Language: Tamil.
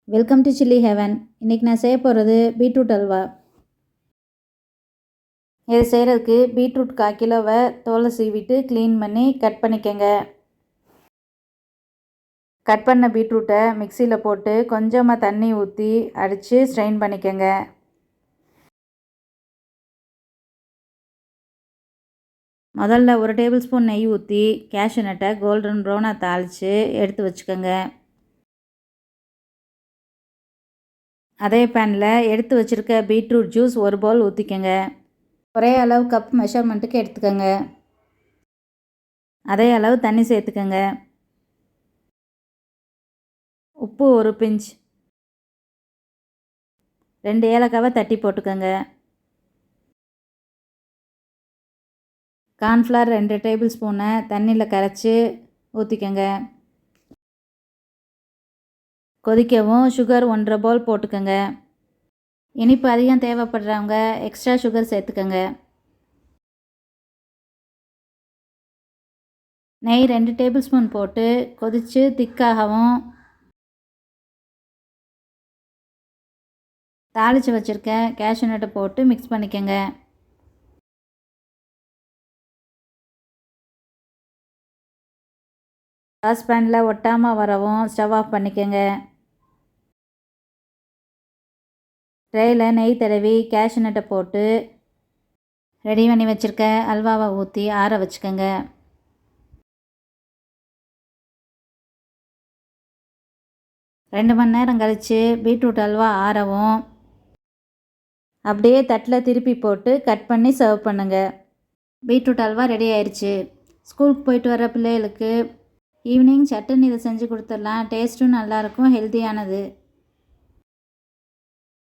Welcome to chilli heaven. இன்றைக்கி நான் செய்ய போகிறது பீட்ரூட் அல்வா. இது செய்கிறதுக்கு பீட்ரூட் 1/4 கிலோவை தோலை சீவிட்டு க்ளீன் பண்ணி கட் பண்ணிக்கங்க. கட் பண்ண பீட்ரூட்டை மிக்சியில் போட்டு கொஞ்சமாக தண்ணி ஊற்றி அடித்து ஸ்ட்ரெயின் பண்ணிக்கங்க. முதல்ல 1 டேபிள் ஸ்பூன் நெய் ஊற்றி கேஷ்யூ நட்டை கோல்டன் ப்ரௌனாக தாளித்து எடுத்து வச்சுக்கோங்க. அதே பேனில் எடுத்து வச்சுருக்க பீட்ரூட் ஜூஸ் 1 பவுல் ஊற்றிக்கங்க. ஒரே அளவு கப் மெஷர்மெண்ட்டுக்கு எடுத்துக்கோங்க. அதே அளவு தண்ணி சேர்த்துக்கோங்க. உப்பு 1 பிஞ்ச், 2 ஏலக்காவை தட்டி போட்டுக்கோங்க. கார்ன்ஃப்ளவர் 2 டேபிள் ஸ்பூனை தண்ணியில் கரைச்சி ஊற்றிக்கோங்க. கொதிக்கவும் சுகர் 1/2 பவுல் போட்டுக்கோங்க. இனிப்பு அதிகம் தேவைப்படுறவங்க எக்ஸ்ட்ரா சுகர் சேர்த்துக்கோங்க. நெய் 2 டேபிள் ஸ்பூன் போட்டு கொதித்து திக்காகவும் தாளித்து வச்சுருக்க கேஷ்யூ நட்டை போட்டு மிக்ஸ் பண்ணிக்கோங்க. சாஸ்பேனில் ஒட்டாமல் வரவும் ஸ்டவ் ஆஃப் பண்ணிக்கோங்க. ட்ரேயில் நெய் தடவி கேஷ்யூ நட்டை போட்டு ரெடி பண்ணி வச்சுருக்க அல்வாவை ஊற்றி ஆற வச்சுக்கோங்க. ரெண்டு மணி நேரம் கழித்து பீட்ரூட் அல்வா ஆறவும் அப்படியே தட்டில் திருப்பி போட்டு கட் பண்ணி சர்வ் பண்ணுங்கள். பீட்ரூட் அல்வா ரெடி ஆயிடுச்சு. ஸ்கூலுக்கு போயிட்டு வர பிள்ளைகளுக்கு ஈவினிங் சட்டன் இதை செஞ்சு கொடுத்துடலாம். டேஸ்ட்டும் நல்லாயிருக்கும், ஹெல்த்தியானது.